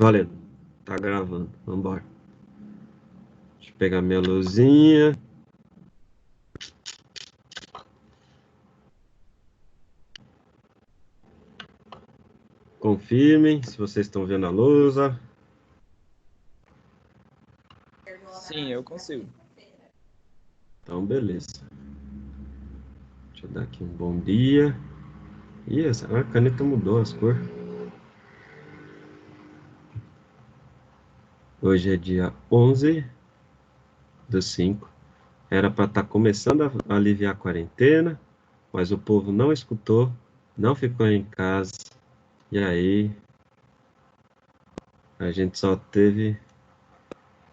Valendo. Tá gravando. Vambora. Deixa eu pegar minha luzinha. Confirmem se vocês estão vendo a lousa. Sim, eu consigo. Então, beleza. Deixa eu dar aqui um bom dia. Ih, a caneta mudou as cores. Hoje é dia 11/5. Era para estar começando a aliviar a quarentena, mas o povo não escutou, não ficou em casa. E aí, a gente só teve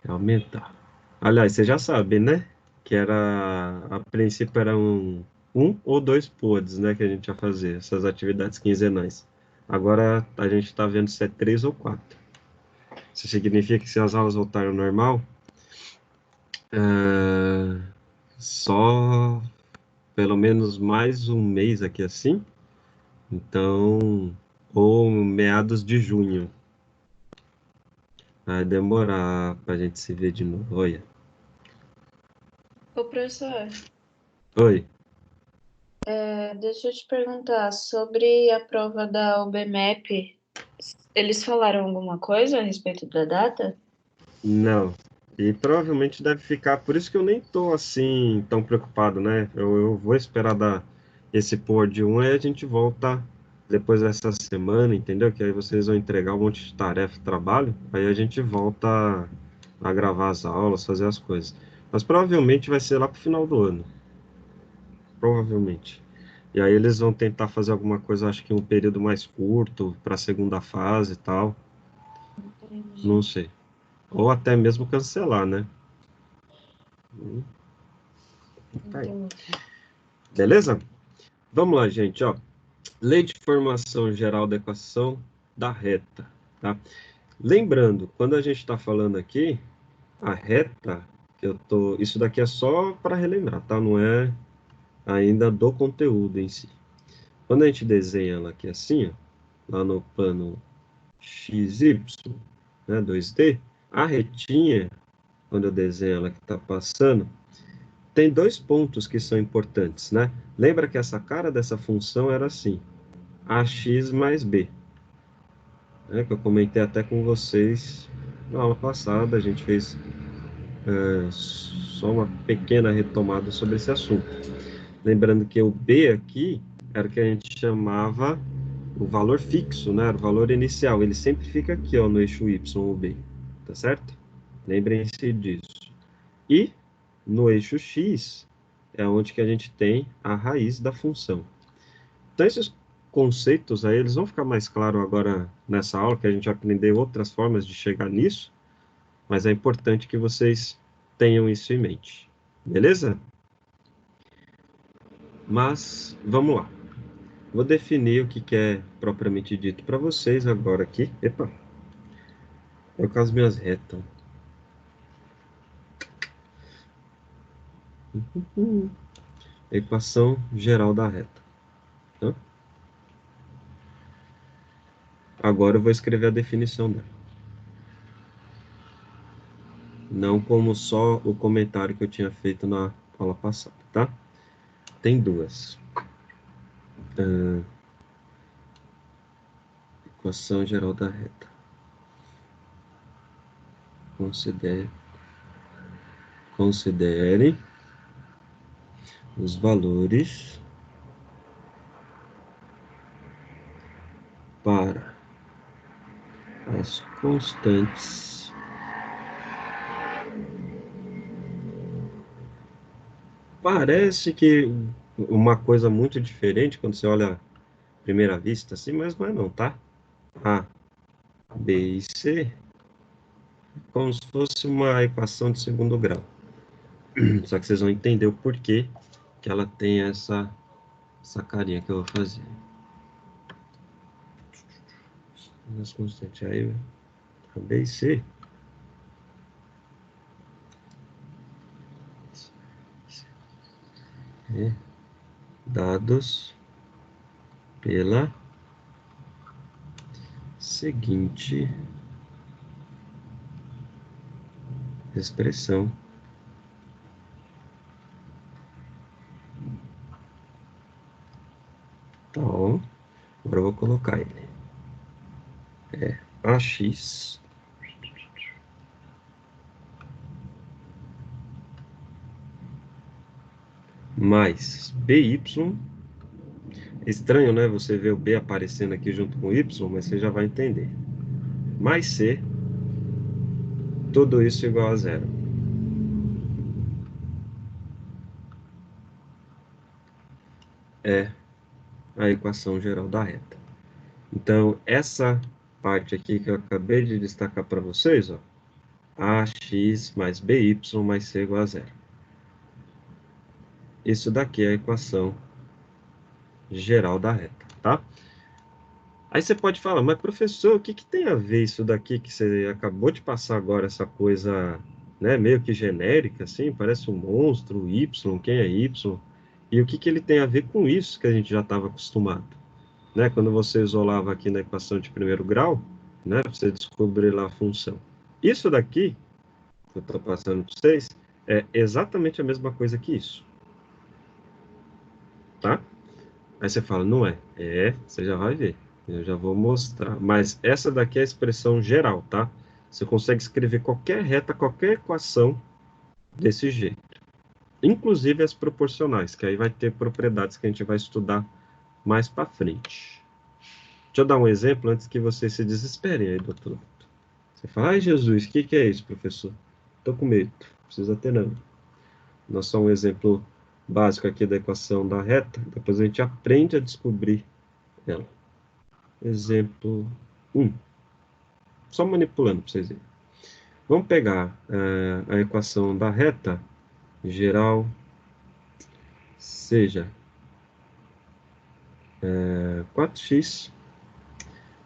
que aumentar. Aliás, você já sabe, né? Que era, a princípio era um ou dois pods, né? Que a gente ia fazer, essas atividades quinzenais. Agora a gente está vendo se é 3 ou 4. Isso significa que se as aulas voltarem ao normal, só pelo menos mais um mês aqui assim. Então, ou meados de junho. Vai demorar pra gente se ver de novo. Olha. Ô, professor, Oi. deixa eu te perguntar sobre a prova da UBMEP. Eles falaram alguma coisa a respeito da data? Não. E provavelmente deve ficar. Por isso que eu nem tô assim tão preocupado, né? Eu vou esperar dar esse pôr de um, aí a gente volta depois dessa semana, entendeu? Que aí vocês vão entregar um monte de tarefa, trabalho, aí a gente volta a gravar as aulas, fazer as coisas. Mas provavelmente vai ser lá pro final do ano. Provavelmente. E aí eles vão tentar fazer alguma coisa, acho que um período mais curto, para a segunda fase e tal. Entendi. Não sei. Ou até mesmo cancelar, né? Tá aí. Entendi. Beleza? Vamos lá, gente, ó. Lei de formação geral da equação da reta, tá? Lembrando, quando a gente está falando aqui, a reta, isso daqui é só para relembrar, tá? Não é ainda do conteúdo em si. Quando a gente desenha ela aqui assim, ó, lá no plano XY, né, 2D, a retinha, quando eu desenho ela que está passando, tem dois pontos que são importantes, né? Lembra que essa cara dessa função era assim, ax mais b, né? Que eu comentei até com vocês na aula passada, a gente fez só uma pequena retomada sobre esse assunto. Lembrando que o b aqui era o que a gente chamava o valor fixo, né? O valor inicial, ele sempre fica aqui, ó, no eixo y ou b, tá certo? Lembrem-se disso. E no eixo x é onde que a gente tem a raiz da função. Então, esses conceitos aí, eles vão ficar mais claros agora nessa aula, que a gente vai aprender outras formas de chegar nisso, mas é importante que vocês tenham isso em mente. Beleza? Mas, vamos lá. Vou definir o que é propriamente dito para vocês agora aqui. Epa! É com as minhas retas. Equação geral da reta. Tá? Agora eu vou escrever a definição dela. Não como só o comentário que eu tinha feito na aula passada, tá? Tem duas. Equação geral da reta. Considere os valores para as constantes parece que uma coisa muito diferente quando você olha à primeira vista assim, mas não é não, tá? A, B e C, como se fosse uma equação de segundo grau. Só que vocês vão entender o porquê que ela tem essa carinha que eu vou fazer. As constantes aí, a B e C. Dados pela seguinte expressão tal. Agora eu vou colocar ele. É AX mais BY. Estranho, né? Você vê o B aparecendo aqui junto com o Y, mas você já vai entender. Mais C, tudo isso igual a zero. É a equação geral da reta. Então, essa parte aqui que eu acabei de destacar para vocês, ó, AX mais BY mais C igual a zero. Isso daqui é a equação geral da reta, tá? Aí você pode falar, mas professor, o que que tem a ver isso daqui que você acabou de passar agora, essa coisa, né, meio que genérica, assim, parece um monstro, Y, quem é Y? E o que que ele tem a ver com isso que a gente já estava acostumado? Né? Quando você isolava aqui na equação de primeiro grau, né, você descobrir lá a função. Isso daqui, que eu estou passando para vocês, é exatamente a mesma coisa que isso. Tá? Aí você fala, não é? É, você já vai ver. Eu já vou mostrar. Mas essa daqui é a expressão geral, tá? Você consegue escrever qualquer reta, qualquer equação desse jeito. Inclusive as proporcionais, que aí vai ter propriedades que a gente vai estudar mais para frente. Deixa eu dar um exemplo antes que você se desespere aí, doutor. Você fala, ai Jesus, o que é isso, professor? Tô com medo, não precisa ter não. Nós só um exemplo básico aqui da equação da reta, depois a gente aprende a descobrir ela. Exemplo 1. Só manipulando para vocês verem. Vamos pegar a equação da reta geral, seja 4x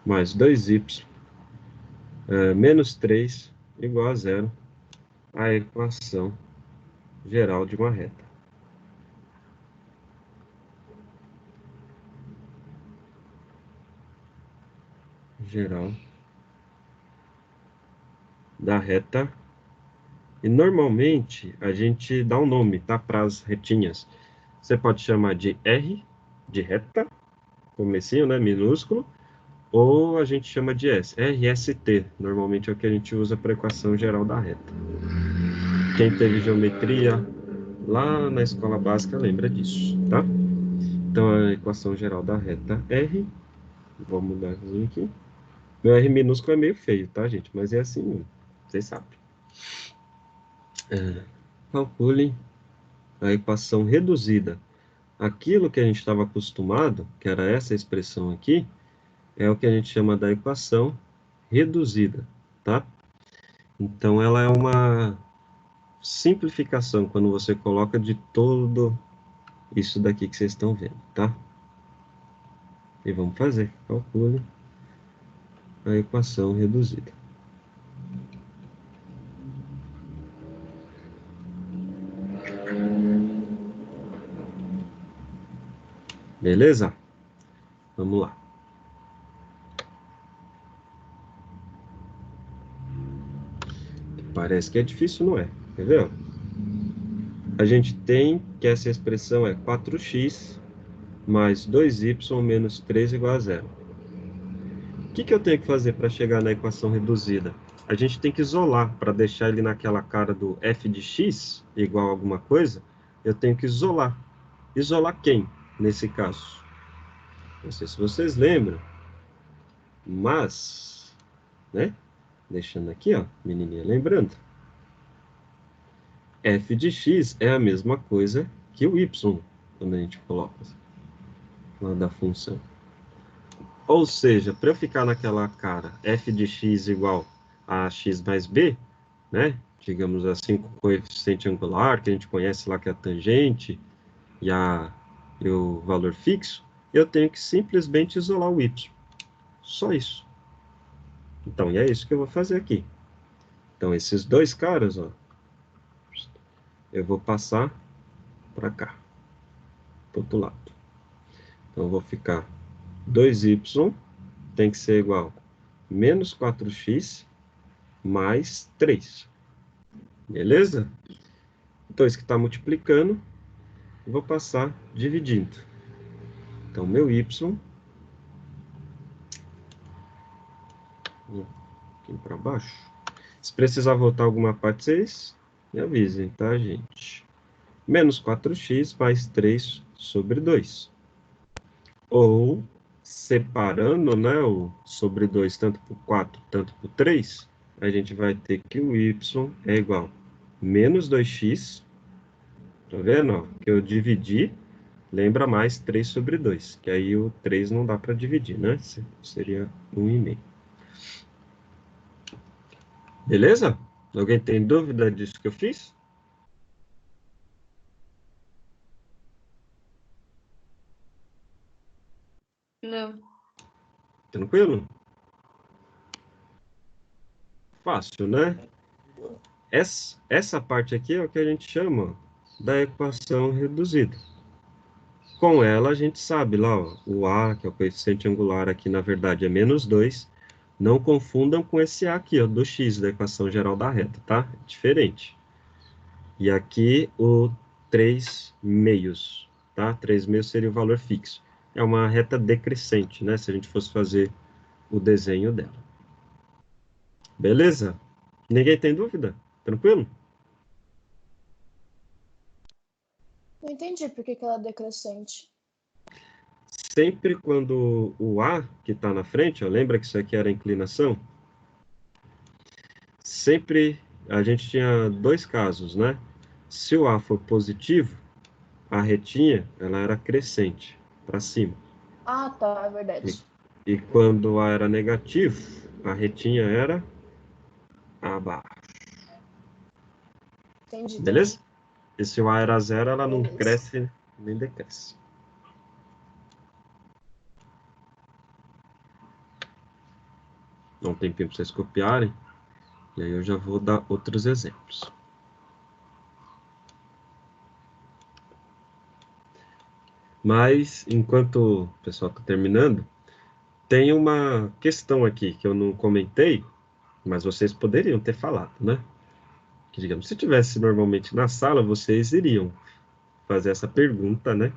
mais 2y menos 3 igual a zero, a equação geral de uma reta. Geral da reta. E normalmente a gente dá um nome, tá? Para as retinhas. Você pode chamar de R, de reta, comecinho, né? Minúsculo. Ou a gente chama de S. RST, normalmente é o que a gente usa para a equação geral da reta. Quem teve geometria lá na escola básica lembra disso, tá? Então a equação geral da reta R, vou mudar aqui. Meu R minúsculo é meio feio, tá, gente? Mas é assim mesmo, vocês sabem. Calcule a equação reduzida. Aquilo que a gente estava acostumado, que era essa expressão aqui, é o que a gente chama da equação reduzida, tá? Então ela é uma simplificação quando você coloca de todo isso daqui que vocês estão vendo, tá? E vamos fazer. Calcule a equação reduzida. Beleza? Vamos lá. Parece que é difícil, não é? Quer ver? A gente tem que essa expressão é 4x mais 2y menos 3 igual a zero. O que eu tenho que fazer para chegar na equação reduzida? A gente tem que isolar, para deixar ele naquela cara do f de x igual a alguma coisa, eu tenho que isolar. Isolar quem, nesse caso? Não sei se vocês lembram, mas, né? Deixando aqui, ó, menininha lembrando. F de x é a mesma coisa que o y, quando a gente coloca lá da função. Ou seja, para eu ficar naquela cara f de x igual a x mais b, né? Digamos assim, com o coeficiente angular, que a gente conhece lá que é a tangente e o valor fixo, eu tenho que simplesmente isolar o y. Só isso. Então, e é isso que eu vou fazer aqui. Então, esses dois caras, ó, eu vou passar para cá, para o outro lado. Então, eu vou ficar 2y tem que ser igual a menos 4x mais 3. Beleza? Então, isso que está multiplicando, eu vou passar dividindo. Então, meu y, um pouquinho para baixo. Se precisar voltar alguma parte, vocês me avisem, tá, gente? Menos 4x mais 3 sobre 2. Ou, separando, né, o sobre 2, tanto por 4, tanto por 3, a gente vai ter que o y é igual a menos 2x, tá vendo, ó, que eu dividi, lembra mais 3 sobre 2, que aí o 3 não dá para dividir, né? Seria 1,5. Beleza? Alguém tem dúvida disso que eu fiz? Não. Tranquilo? Fácil, né? Essa parte aqui é o que a gente chama da equação reduzida. Com ela, a gente sabe lá, ó, o A, que é o coeficiente angular aqui, na verdade, é menos 2. Não confundam com esse A aqui, ó, do x, da equação geral da reta, tá? É diferente. E aqui o 3 meios, tá? 3 meios seria o valor fixo. É uma reta decrescente, né? Se a gente fosse fazer o desenho dela. Beleza? Ninguém tem dúvida? Tranquilo? Não entendi por que ela é decrescente. Sempre quando o A, que está na frente, ó, lembra que isso aqui era a inclinação? Sempre a gente tinha dois casos, né? Se o A for positivo, a retinha ela era crescente, para cima. Ah, tá, é verdade. E quando o A era negativo, a retinha era abaixo. Entendi. Beleza? E se o A era zero, ela não Beleza. cresce nem decresce. Dá um tempinho para vocês copiarem. E aí eu já vou dar outros exemplos. Mas, enquanto o pessoal está terminando, tem uma questão aqui que eu não comentei, mas vocês poderiam ter falado, né? Que, digamos, se tivesse normalmente na sala, vocês iriam fazer essa pergunta, né?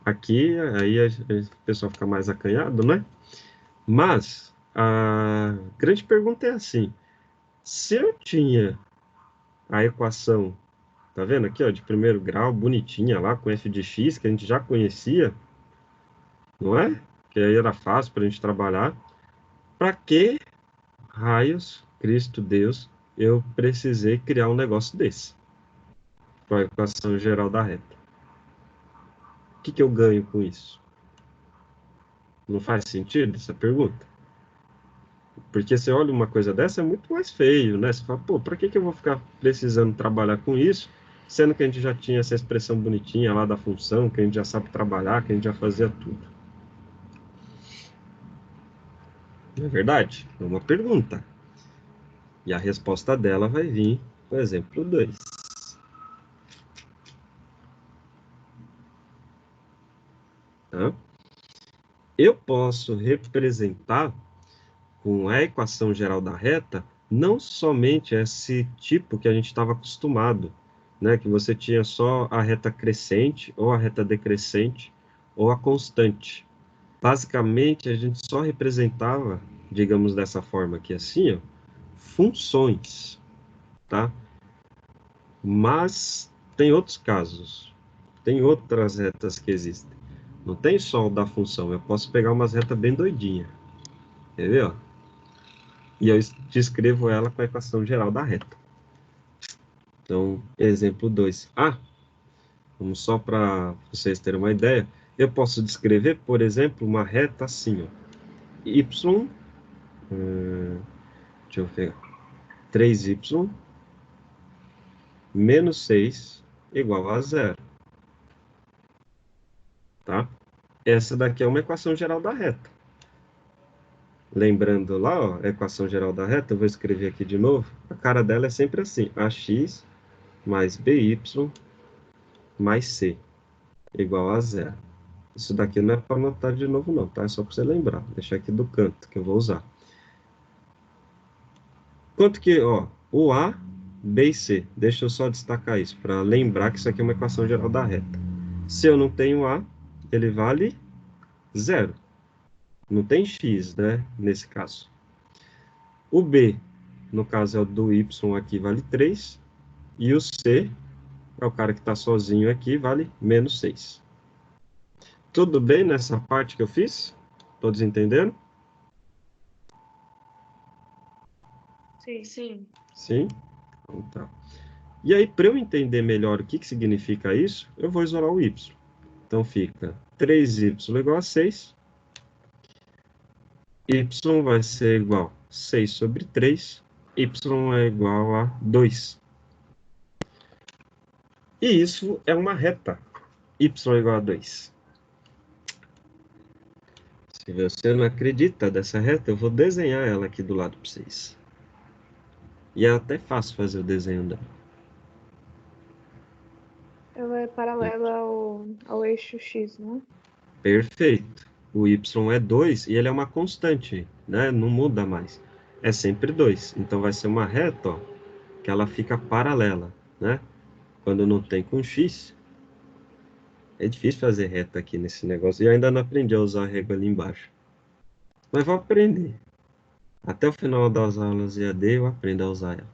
Aqui, aí o pessoal fica mais acanhado, né? Mas, a grande pergunta é assim, se eu tinha a equação, tá vendo aqui, ó, de primeiro grau, bonitinha lá, com f de x, que a gente já conhecia, não é? Que aí era fácil para a gente trabalhar. Para que raios, Cristo Deus, eu precisei criar um negócio desse? Com a equação geral da reta. O que eu ganho com isso? Não faz sentido essa pergunta? Porque você olha uma coisa dessa, é muito mais feio, né? Você fala, pô, para que eu vou ficar precisando trabalhar com isso, sendo que a gente já tinha essa expressão bonitinha lá da função, que a gente já sabe trabalhar, que a gente já fazia tudo. Não é verdade? É uma pergunta. E a resposta dela vai vir no exemplo 2. Tá? Eu posso representar com a equação geral da reta não somente esse tipo que a gente estava acostumado, né? Que você tinha só a reta crescente, ou a reta decrescente, ou a constante. Basicamente, a gente só representava, digamos dessa forma aqui assim, ó, funções, tá? Mas tem outros casos, tem outras retas que existem. Não tem só o da função, eu posso pegar umas retas bem doidinhas, entendeu? E eu descrevo ela com a equação geral da reta. Então, exemplo 2. Vamos só para vocês terem uma ideia. Eu posso descrever, por exemplo, uma reta assim, ó. Y, deixa eu ver, 3y menos 6 igual a zero. Tá? Essa daqui é uma equação geral da reta. Lembrando lá, ó, a equação geral da reta, eu vou escrever aqui de novo. A cara dela é sempre assim, ax mais by mais c igual a zero. Isso daqui não é para anotar de novo não, tá? É só para você lembrar. Vou deixar aqui do canto, que eu vou usar. Quanto que, ó, o A B e C. Deixa eu só destacar isso, para lembrar que isso aqui é uma equação geral da reta. Se eu não tenho A, ele vale 0. Não tem X, né, nesse caso. O B, no caso é o do Y aqui, vale 3. E o C, é o cara que está sozinho aqui, vale menos 6. Tudo bem nessa parte que eu fiz? Todos entenderam? Sim, sim. Sim? Então tá. E aí, para eu entender melhor o que significa isso, eu vou isolar o y. Então fica 3y igual a 6. Y vai ser igual a 6 sobre 3. Y é igual a 2. E isso é uma reta. Y é igual a 2. Se você não acredita dessa reta, eu vou desenhar ela aqui do lado para vocês. E é até fácil fazer o desenho dela. Ela é paralela ao eixo X, né? Perfeito. O y é 2 e ele é uma constante, né? Não muda mais. É sempre 2. Então vai ser uma reta, ó, que ela fica paralela, né? Quando não tem com x, é difícil fazer reta aqui nesse negócio. E eu ainda não aprendi a usar a régua ali embaixo. Mas vou aprender. Até o final das aulas EAD eu aprendo a usar ela.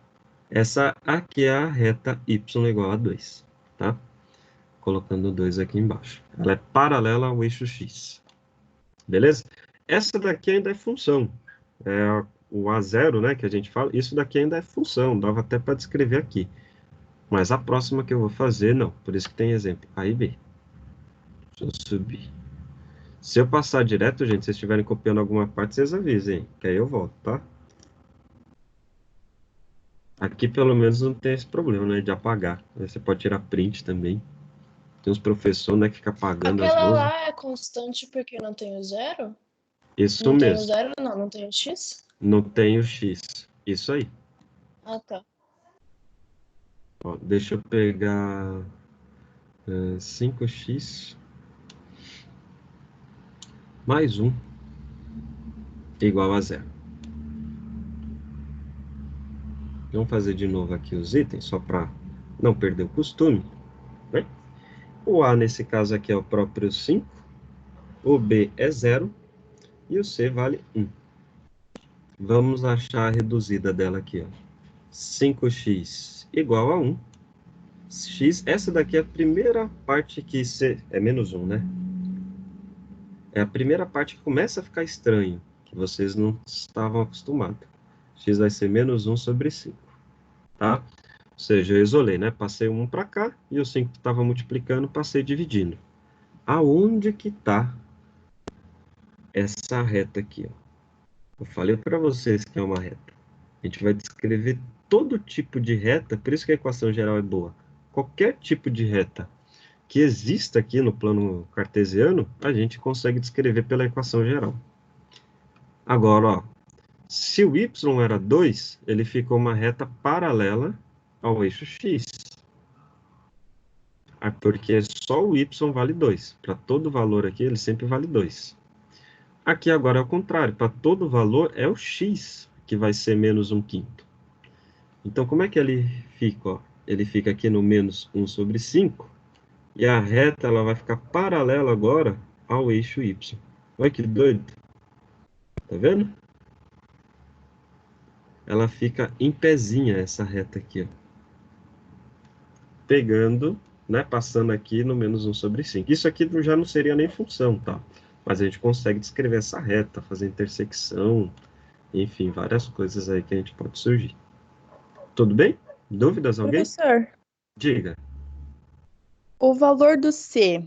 Essa aqui é a reta y igual a 2, tá? Colocando 2 aqui embaixo. Ela é paralela ao eixo x. Beleza? Essa daqui ainda é função. É o A0, né, que a gente fala, isso daqui ainda é função, dava até para descrever aqui. Mas a próxima que eu vou fazer, não. Por isso que tem exemplo. A e B. Deixa eu subir. Se eu passar direto, gente, se vocês estiverem copiando alguma parte, vocês avisem, que aí eu volto, tá? Aqui, pelo menos, não tem esse problema, né, de apagar. Aí você pode tirar print também. Tem uns professores, né, que ficam apagando as Aquela louças. lá é constante porque não tem o zero? Isso Não tem o mesmo. zero, não. Não tem o x? Não tem o X. Isso aí. Ah, tá. Ó, deixa eu pegar 5x mais 1 igual a 0. Vamos fazer de novo aqui os itens, só para não perder o costume. Né? O A, nesse caso aqui, é o próprio 5. O B é 0. E o C vale 1. Vamos achar a reduzida dela aqui. Ó. 5x igual a 1. X, essa daqui é a primeira parte que é menos 1, né? É a primeira parte que começa a ficar estranho, que vocês não estavam acostumados. X vai ser menos 1 sobre 5, tá? Ou seja, eu isolei, né? Passei 1 para cá e o 5 que estava multiplicando, passei dividindo. Aonde que está essa reta aqui? Ó? Eu falei para vocês que é uma reta. A gente vai descrever todo tipo de reta, por isso que a equação geral é boa. Qualquer tipo de reta que exista aqui no plano cartesiano, a gente consegue descrever pela equação geral. Agora, ó, se o y era 2, ele ficou uma reta paralela ao eixo x. Porque só o y vale 2. Para todo valor aqui, ele sempre vale 2. Aqui agora é o contrário. Para todo valor, é o x que vai ser menos 1/5. Então, como é que ele fica? Ó? Ele fica aqui no menos 1 sobre 5. E a reta ela vai ficar paralela agora ao eixo y. Olha que doido. Tá vendo? Ela fica em pezinha, essa reta aqui. Ó. Pegando, né, passando aqui no menos 1 sobre 5. Isso aqui já não seria nem função, tá? Mas a gente consegue descrever essa reta, fazer intersecção, enfim, várias coisas aí que a gente pode surgir. Tudo bem? Dúvidas, alguém? Professor, Diga. o valor do C,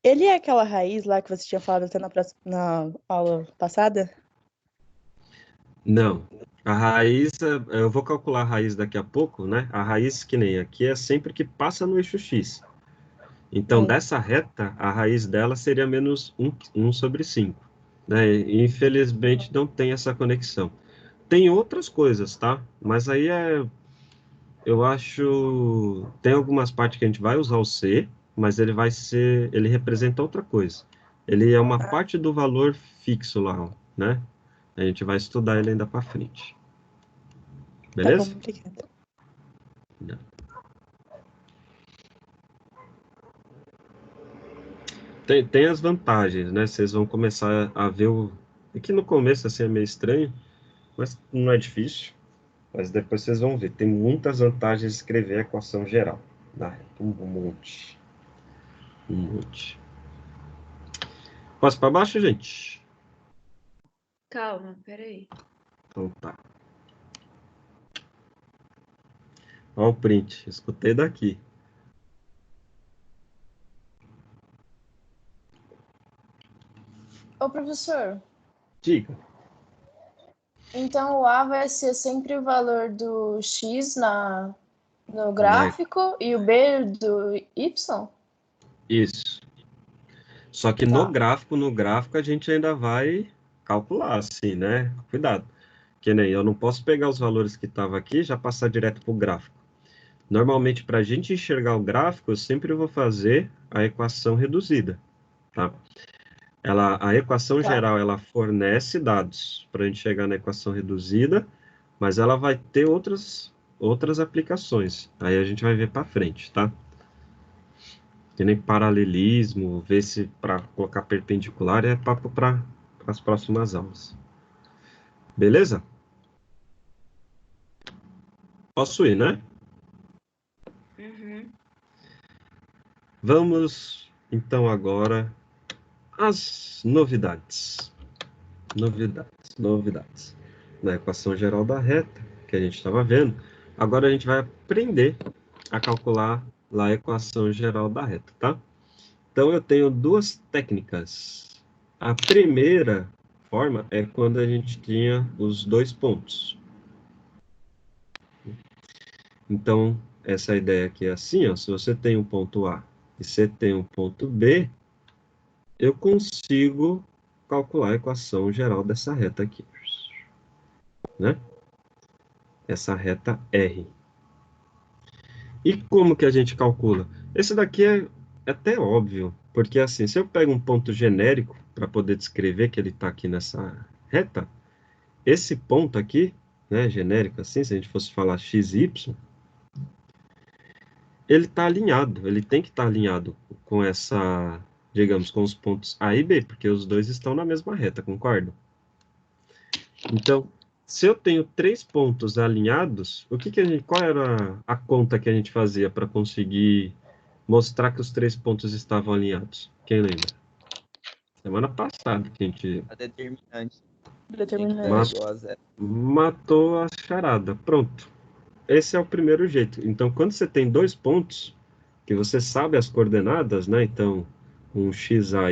ele é aquela raiz lá que você tinha falado até na aula passada? Não. A raiz, eu vou calcular a raiz daqui a pouco, né? A raiz que nem aqui é sempre que passa no eixo x. Então, Sim. dessa reta, a raiz dela seria menos 1 sobre 5. Né? E, infelizmente, não tem essa conexão. Tem outras coisas, tá? Mas aí eu acho, tem algumas partes que a gente vai usar o C, mas ele representa outra coisa. Ele é uma parte do valor fixo lá, né? A gente vai estudar ele ainda para frente. Tá bom, Beleza? obrigada. Não. Tem as vantagens, né? Vocês vão começar a ver o... Aqui no começo, assim, é meio estranho, mas não é difícil. Mas depois vocês vão ver. Tem muitas vantagens de escrever a equação geral da reta. Um monte. Um monte. Posso para baixo, gente? Calma, peraí. Então tá. Olha o print. Escutei daqui. Ô, professor, Diga. então o A vai ser sempre o valor do X no Né? gráfico e o B do Y? Isso. Só que Tá. no gráfico a gente ainda vai calcular, assim, né? Cuidado. Que nem eu não posso pegar os valores que estavam aqui e já passar direto para o gráfico. Normalmente, para a gente enxergar o gráfico, eu sempre vou fazer a equação reduzida, tá? A equação Tá. geral, ela fornece dados para a gente chegar na equação reduzida, mas ela vai ter outras aplicações. Aí a gente vai ver para frente, tá? Que nem paralelismo, ver se para colocar perpendicular é papo para as próximas aulas. Beleza? Posso ir, né? Uhum. Vamos, então, agora às novidades. Novidades. Na equação geral da reta, que a gente estava vendo, agora a gente vai aprender a calcular lá a equação geral da reta, tá? Então, eu tenho duas técnicas. A primeira forma é quando a gente tinha os dois pontos. Então, essa ideia aqui é assim, ó, se você tem um ponto A e você tem um ponto B, eu consigo calcular a equação geral dessa reta aqui, né? Essa reta R. E como que a gente calcula? Esse daqui é até óbvio, porque assim, se eu pego um ponto genérico para poder descrever que ele está aqui nessa reta, esse ponto aqui, né, genérico assim, se a gente fosse falar x, y, ele está alinhado, ele tem que estar alinhado com essa, digamos, com os pontos A e B, porque os dois estão na mesma reta, concorda? Então, se eu tenho três pontos alinhados, qual era a conta que a gente fazia para conseguir mostrar que os três pontos estavam alinhados? Quem lembra? Semana passada que a gente A determinante tem que Determinante. estar igual a zero. matou a charada. Pronto. Esse é o primeiro jeito. Então, quando você tem dois pontos, que você sabe as coordenadas, né? Então, um xa, ya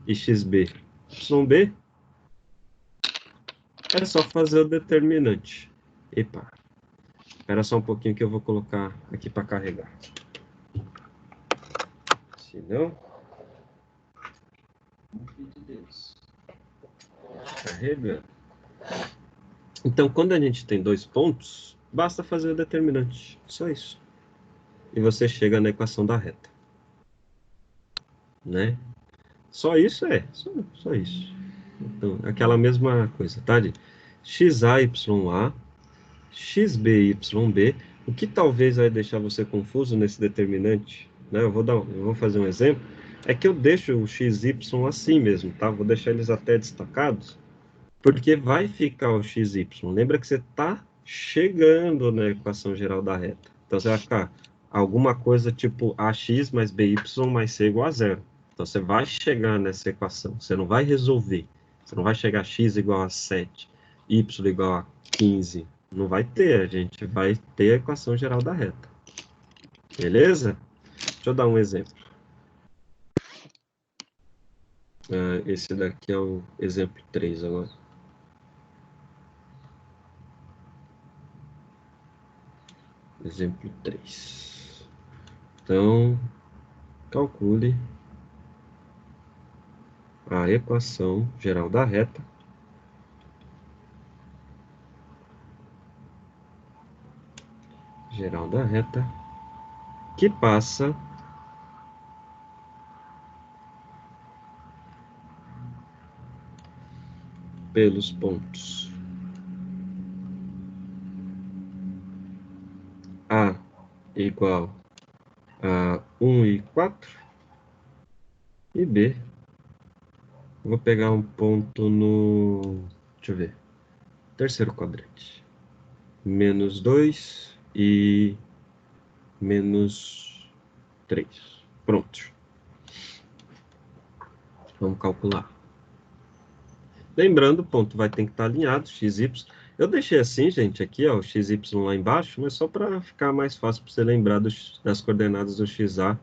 e xb, yb, é só fazer o determinante. Epa, espera só um pouquinho que eu vou colocar aqui para carregar. Se não... Carregando. Então, quando a gente tem dois pontos, basta fazer o determinante. Só isso. E você chega na equação da reta. Né? Só isso só isso. Então, aquela mesma coisa, tá? De xa, ya, xb, yb. O que talvez vai deixar você confuso nesse determinante, né? Eu vou fazer um exemplo. É que eu deixo o xy assim mesmo, tá? Vou deixar eles até destacados, porque vai ficar o xy. Lembra que você está chegando na equação geral da reta. Então, você vai ficar alguma coisa tipo ax mais by mais c igual a zero. Então, você vai chegar nessa equação. Você não vai resolver. Você não vai chegar a x igual a 7, y igual a 15. Não vai ter. A gente vai ter a equação geral da reta. Beleza? Deixa eu dar um exemplo. Esse daqui é o exemplo 3 agora. Exemplo 3. Então, calcule a equação geral da reta que passa pelos pontos igual a 1,4. E B, vou pegar um ponto no, deixa eu ver, terceiro quadrante. -2 e -3. Pronto. Vamos calcular. Lembrando, o ponto vai ter que estar alinhado, x, y. Eu deixei assim, gente, aqui, ó, o x, y lá embaixo, mas só para ficar mais fácil para você lembrar das coordenadas do xa,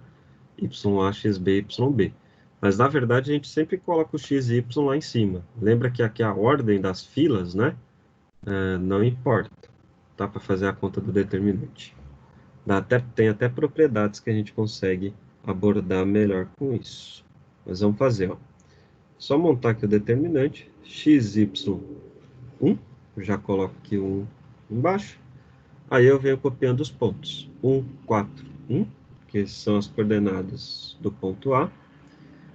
YA, XB, YB. Mas, na verdade, a gente sempre coloca o x e y lá em cima. Lembra que aqui a ordem das filas, né? Não importa. Tá? Para fazer a conta do determinante. Tem até propriedades que a gente consegue abordar melhor com isso. Mas vamos fazer, ó. Só montar aqui o determinante. X, Y, 1. Já coloco aqui um embaixo. Aí eu venho copiando os pontos. 1, 4, 1. Que são as coordenadas do ponto A.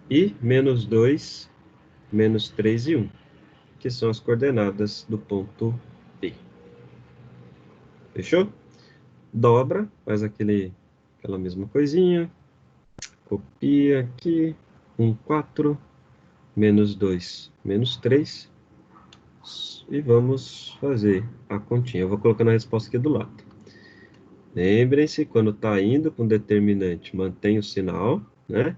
E -2, -3 e 1. Que são as coordenadas do ponto B. Fechou? Dobra, faz aquela mesma coisinha. Copia aqui. 1, 4. -2, -3. E vamos fazer a continha. Eu vou colocando a resposta aqui do lado. Lembrem-se, quando está indo com determinante, mantém o sinal, né?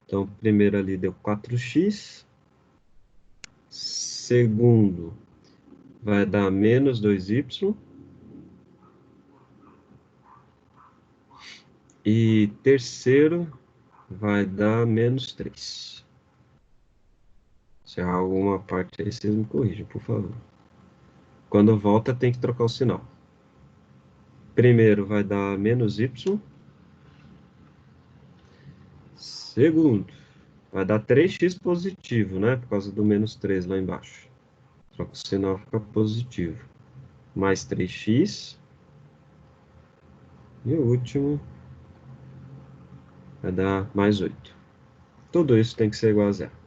Então, primeiro ali deu 4x. Segundo, vai dar -2y. E terceiro, vai dar -3. Se há alguma parte aí, vocês me corrijam, por favor. Quando volta, tem que trocar o sinal. Primeiro vai dar -y. Segundo, vai dar 3x positivo, né? Por causa do -3 lá embaixo. Troca o sinal, fica positivo. Mais 3x. E o último vai dar mais 8. Tudo isso tem que ser igual a zero.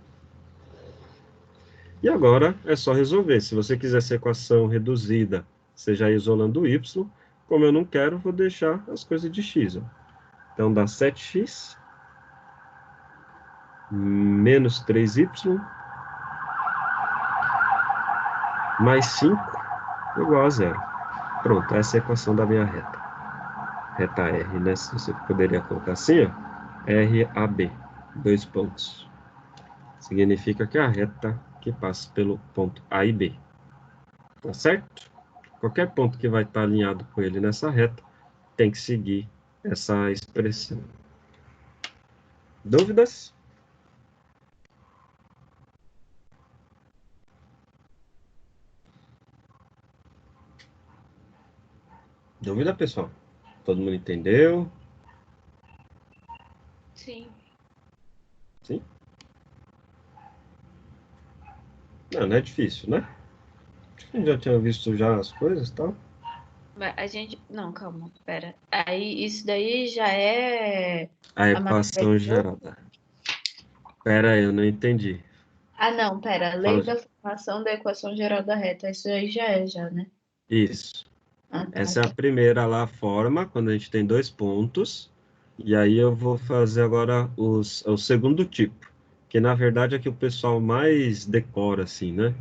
E agora é só resolver. Se você quiser essa equação reduzida, seja isolando o y, como eu não quero, vou deixar as coisas de x. Ó. Então dá 7x menos 3y mais 5 igual a zero. Pronto, essa é a equação da minha reta. Reta R, né? Se você poderia colocar assim, ó. RAB, 2 pontos. Significa que é a reta que passa pelo ponto A e B. Tá certo? Qualquer ponto que vai estar alinhado com ele nessa reta tem que seguir essa expressão. Dúvidas? Dúvida, pessoal? Todo mundo entendeu? Sim. Sim? Não é difícil, né? Acho que a gente já tinha visto já as coisas e tal. Mas a gente. Não, calma, pera. Aí isso daí já é. A equação gerada. Pera aí, eu não entendi. Ah, não, pera. Lei da formação da equação geral da reta. Isso aí já, né? Isso. Ah, tá. Essa é a primeira lá, a forma, quando a gente tem 2 pontos. E aí eu vou fazer agora o segundo tipo. Que na verdade é que o pessoal mais decora, assim, né?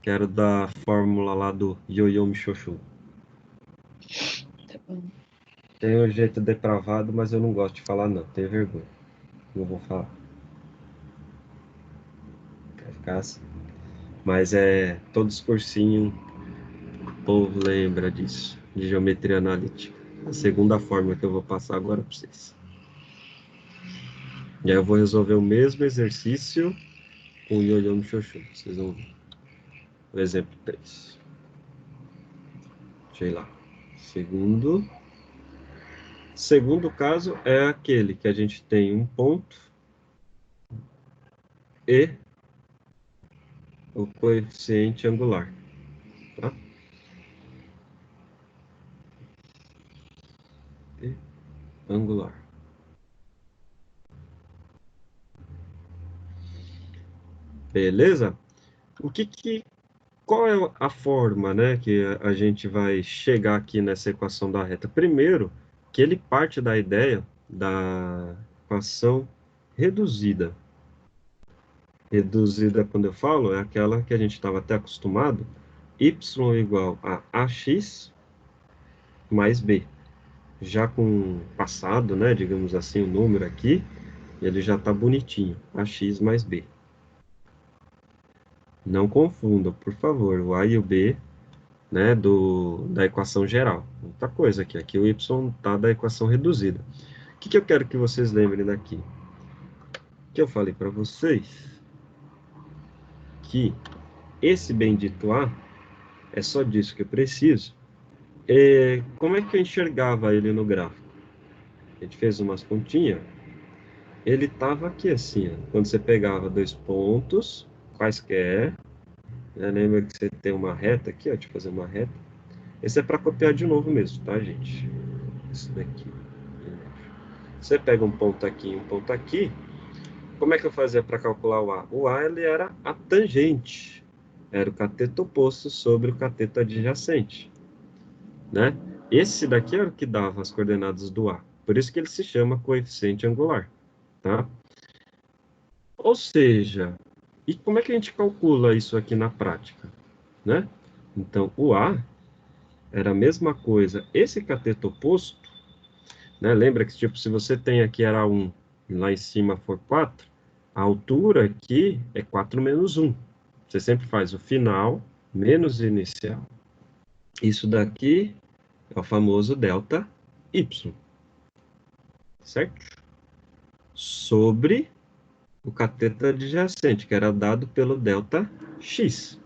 Que era da fórmula lá do Yo-Yo Michochu. Tá bom. Tem um jeito depravado, mas eu não gosto de falar, não. Tenho vergonha. Não vou falar. Vai ficar assim. Mas todos os cursinhos, o povo lembra disso, de geometria analítica. A segunda fórmula que eu vou passar agora para vocês. E aí eu vou resolver o mesmo exercício com o Yo-Yo Michochu. Vocês vão ver. O exemplo 3. Deixa eu ir lá. Segundo caso é aquele que a gente tem um ponto e o coeficiente angular. Tá? E angular. Beleza? Qual é a forma, né, que a gente vai chegar aqui nessa equação da reta? Primeiro, que ele parte da ideia da equação reduzida. Reduzida, quando eu falo, é aquela que a gente estava até acostumado, y igual a ax mais b. Já com passado, né, digamos assim, o número aqui, ele já está bonitinho, ax mais b. Não confunda, por favor, o a e o b, né, da equação geral. Outra coisa aqui o y está da equação reduzida. O que eu quero que vocês lembrem daqui? Que eu falei para vocês que esse bendito a é só disso que eu preciso. Como é que eu enxergava ele no gráfico? A gente fez umas continhas. Ele estava aqui assim, ó. Quando você pegava dois pontos, quaisquer, né? Lembra que você tem uma reta aqui, ó, deixa eu fazer uma reta. Esse é para copiar de novo mesmo, tá, gente? Isso daqui. Você pega um ponto aqui e um ponto aqui. Como é que eu fazia para calcular o A? O A, ele era a tangente. Era o cateto oposto sobre o cateto adjacente, né? Esse daqui era o que dava as coordenadas do A. Por isso que ele se chama coeficiente angular, tá? Ou seja, e como é que a gente calcula isso aqui na prática, né? Então, o A era a mesma coisa. Esse cateto oposto, né? Lembra que, tipo, se você tem aqui era 1 e lá em cima for 4, a altura aqui é 4 menos 1. Você sempre faz o final menos o inicial. Isso daqui é o famoso delta y, certo? Sobre o cateto adjacente, que era dado pelo delta x.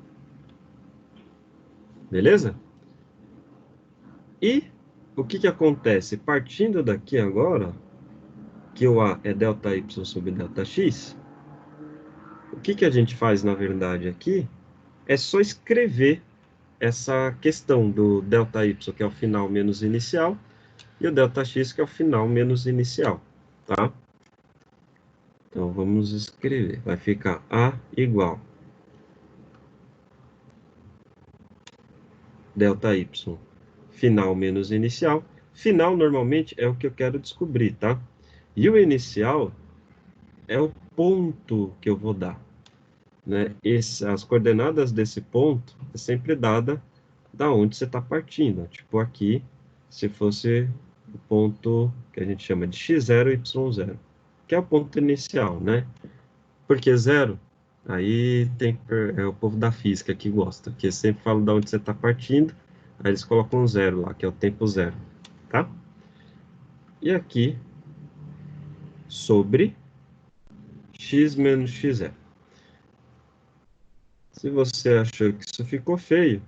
Beleza? E o que acontece? Partindo daqui agora, que o A é delta y sobre delta x, o que a gente faz, na verdade, aqui, é só escrever essa questão do delta y, que é o final menos inicial, e o delta x, que é o final menos inicial, tá? Então, vamos escrever. Vai ficar A igual delta y, final menos inicial. Final, normalmente, é o que eu quero descobrir, tá? E o inicial é o ponto que eu vou dar, né? As coordenadas desse ponto é sempre dada da onde você está partindo. Tipo aqui, se fosse o ponto que a gente chama de x0 e y0, que é o ponto inicial, né? Porque zero, aí é o povo da física que gosta, porque sempre falo de onde você está partindo, aí eles colocam um zero lá, que é o tempo zero, tá? E aqui, sobre x menos x0. Se você achou que isso ficou feio,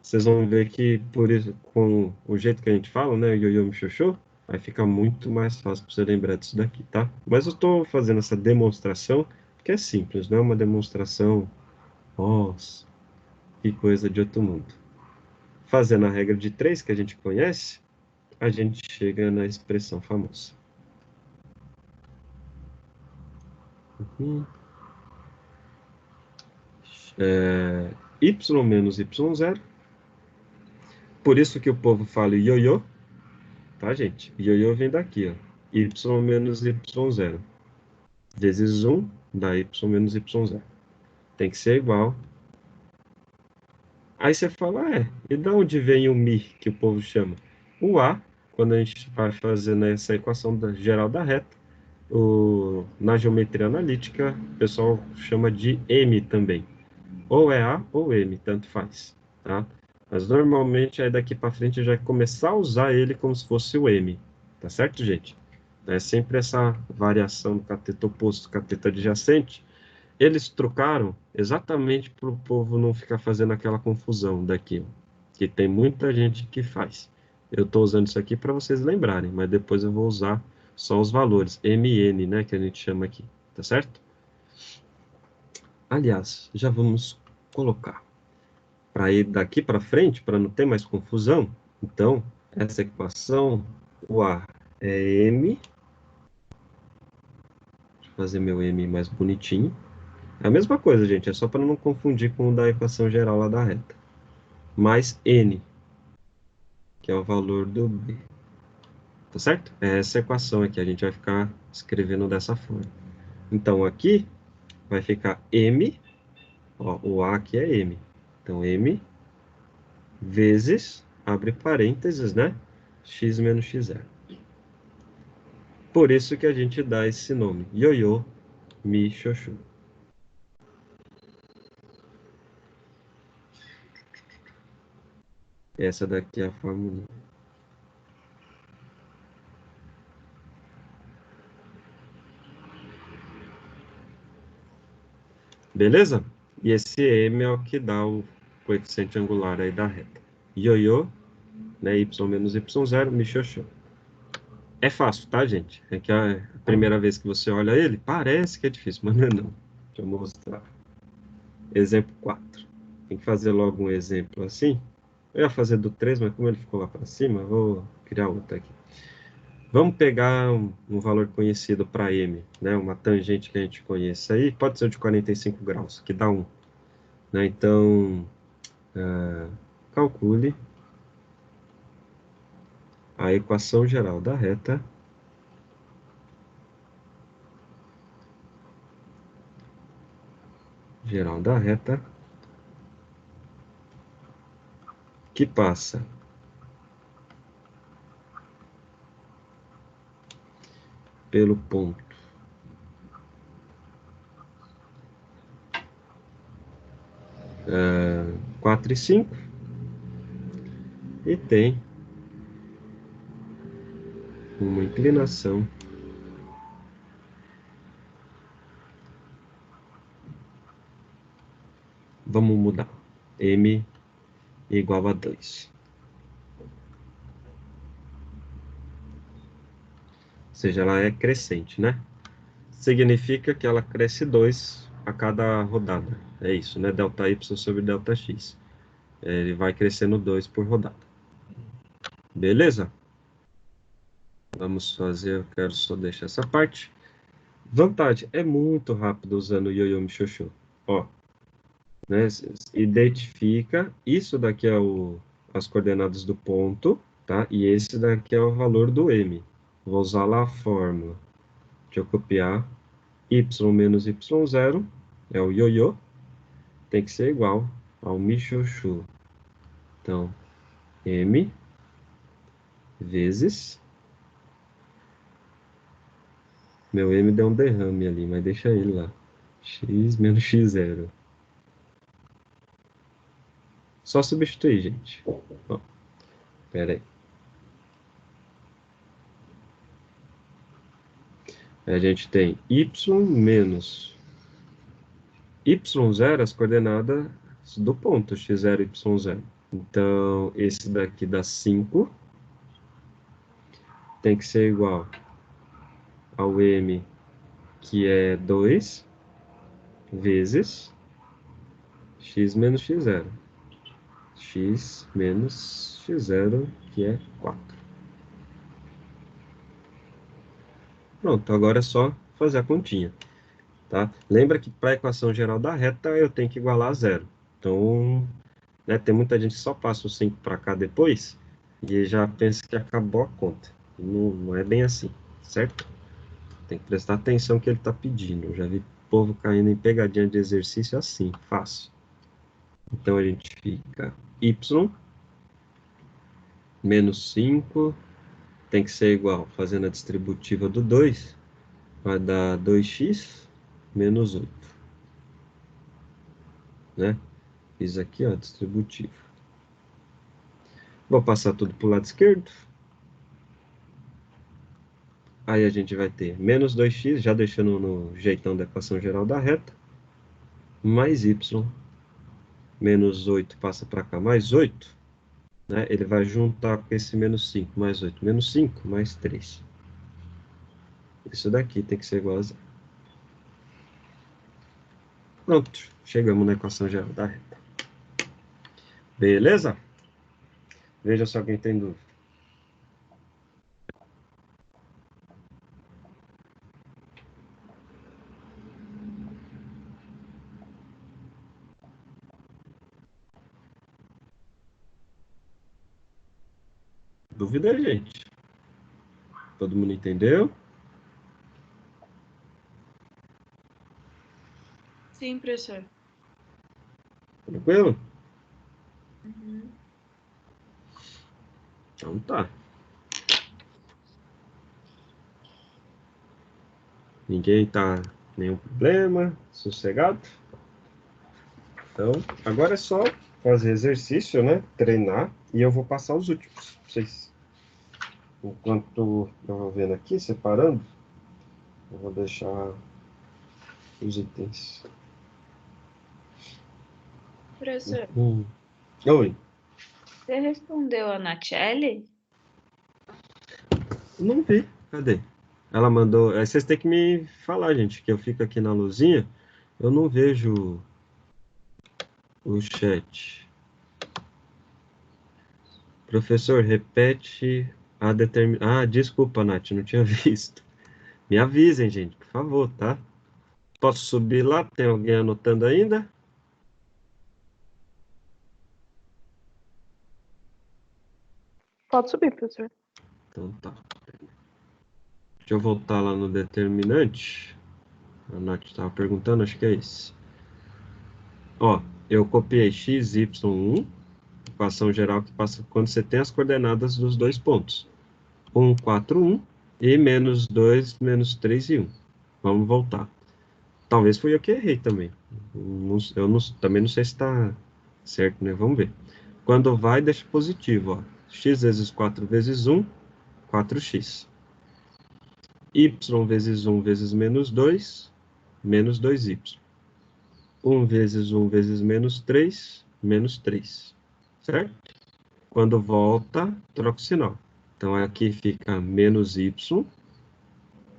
vocês vão ver que, por isso, com o jeito que a gente fala, né, ioiô michiochô, vai ficar muito mais fácil para você lembrar disso daqui, tá? Mas eu estou fazendo essa demonstração, que é simples, não é uma demonstração, nossa, que coisa de outro mundo. Fazendo a regra de 3, que a gente conhece, a gente chega na expressão famosa. Y menos Y0. Por isso que o povo fala ioiô, tá, gente? Ioiô vem daqui, ó. Y menos Y0. Vezes 1 dá Y menos Y0. Tem que ser igual. Aí você fala, e de onde vem o Mi, que o povo chama? O A, quando a gente vai fazendo essa equação geral da reta, na geometria analítica, o pessoal chama de M também. Ou é A ou M, tanto faz, tá? Mas normalmente aí daqui para frente já vai começar a usar ele como se fosse o M, tá certo, gente? É sempre essa variação do cateto oposto, cateto adjacente. Eles trocaram exatamente para o povo não ficar fazendo aquela confusão daqui, que tem muita gente que faz. Eu estou usando isso aqui para vocês lembrarem, mas depois eu vou usar só os valores, MN, né, que a gente chama aqui, tá certo? Aliás, já vamos colocar. Para ir daqui para frente, para não ter mais confusão, então, essa equação, o A é M. Deixa eu fazer meu M mais bonitinho. É a mesma coisa, gente, é só para não confundir com o da equação geral lá da reta. Mais N, que é o valor do B. tá certo? É essa equação aqui, a gente vai ficar escrevendo dessa forma. Então, aqui vai ficar M, ó, o A aqui é M. Então, M vezes, abre parênteses, né? X menos x0. Por isso que a gente dá esse nome, ioiô, mi, xoxô. Essa daqui é a fórmula. Beleza? E esse M é o que dá o coeficiente angular aí da reta. Ioiô, né? Y menos Y0, mi, xoxô. É fácil, tá, gente? É que a primeira vez que você olha ele, parece que é difícil, mas não é não. Deixa eu mostrar. Exemplo 4. Tem que fazer logo um exemplo assim. Eu ia fazer do 3, mas como ele ficou lá para cima, eu vou criar outro aqui. Vamos pegar um valor conhecido para M, né? Uma tangente que a gente conheça aí, pode ser de 45 graus, que dá 1. Né? Então, calcule a equação geral da reta que passa pelo ponto 4 e 5 e tem uma inclinação vamos mudar, M igual a 2. Ou seja, ela é crescente, né? Significa que ela cresce 2 a cada rodada. É isso, né? Delta Y sobre delta X. Ele vai crescendo 2 por rodada. Beleza? Vamos fazer, eu quero só deixar essa parte. Vantagem, é muito rápido usando o ioiô michiochô. Ó, né? Identifica, isso daqui é as coordenadas do ponto, tá? E esse daqui é o valor do M. Vou usar lá a fórmula. Deixa eu copiar. Y menos Y0 é o ioiô. Tem que ser igual ao michiochô. Então, M vezes... Meu M deu um derrame ali, mas deixa ele lá. X menos X0. Só substituir, gente. Ó, pera aí. A gente tem Y menos Y0, as coordenadas do ponto, X0 e Y0. Então, esse daqui dá 5. Tem que ser igual ao M, que é 2, vezes X menos X0. X menos X0, que é 4. Pronto, agora é só fazer a continha, tá? Lembra que para a equação geral da reta eu tenho que igualar a zero. Então, né, tem muita gente que só passa o 5 para cá depois e já pensa que acabou a conta. Não é bem assim, certo? Tem que prestar atenção no que ele está pedindo. Eu já vi povo caindo em pegadinha de exercício assim, fácil. Então a gente fica y menos 5 tem que ser igual, fazendo a distributiva do 2, vai dar 2x menos 8. Né? Fiz aqui, ó, distributivo. Vou passar tudo para o lado esquerdo. Aí a gente vai ter menos 2x, já deixando no jeitão da equação geral da reta, mais y, menos 8 passa para cá, mais 8, né? Ele vai juntar com esse menos 5, mais 8, menos 5, mais 3. Isso daqui tem que ser igual a zero. Pronto, chegamos na equação geral da reta. Beleza? Veja só quem tem dúvida. Dúvida, gente? Todo mundo entendeu? Sim, professor. Tranquilo? Uhum. Então tá. Ninguém tá nenhum problema, sossegado? Então, agora é só fazer exercício, né? Treinar, e eu vou passar os últimos pra vocês. Enquanto eu vou vendo aqui, separando, eu vou deixar os itens. Professor, Oi, você respondeu a Nachelle? não vi. Cadê? Ela mandou. Aí vocês têm que me falar, gente, que eu fico aqui na luzinha, eu não vejo o chat. Professor, repete a determinação. Ah, desculpa, Nath, não tinha visto. Me avisem, gente, por favor, tá? Posso subir lá? Tem alguém anotando ainda? Pode subir, professor. Então tá. Deixa eu voltar lá no determinante. A Nath estava perguntando, acho que é esse. Ó, eu copiei x, y1, equação geral que passa quando você tem as coordenadas dos dois pontos. 1, 4, 1 e menos 2, menos 3 e 1. Vamos voltar. Talvez fui eu que errei também. Também não sei se está certo, né? Vamos ver. Quando vai, deixa positivo, ó. X vezes 4 vezes 1, 4x. Y vezes 1 vezes menos 2, menos 2y. 1 vezes 1 vezes menos 3, menos 3. Certo? Quando volta, troca o sinal. Então, aqui fica menos y,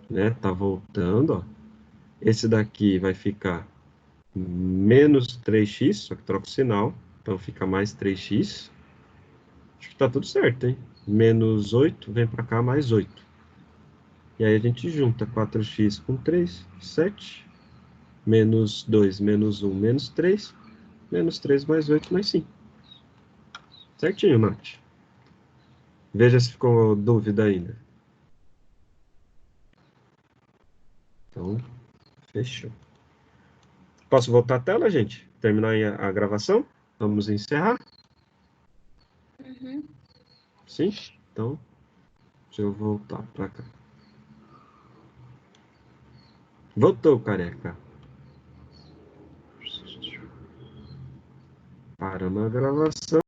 né? Tá voltando, ó. Esse daqui vai ficar menos 3x, só que troca o sinal. Então, fica mais 3x. Acho que tá tudo certo, hein? Menos 8, vem para cá, mais 8. E aí a gente junta 4x com 3, 7. Menos 2, menos 1, menos 3. Menos 3 mais 8, mais 5. Certinho, Nath. Veja se ficou dúvida ainda. Então, fechou. Posso voltar a tela, gente? Terminar a gravação? Vamos encerrar? Uhum. Sim? Então, deixa eu voltar para cá. Voltou, careca. Paramos a gravação.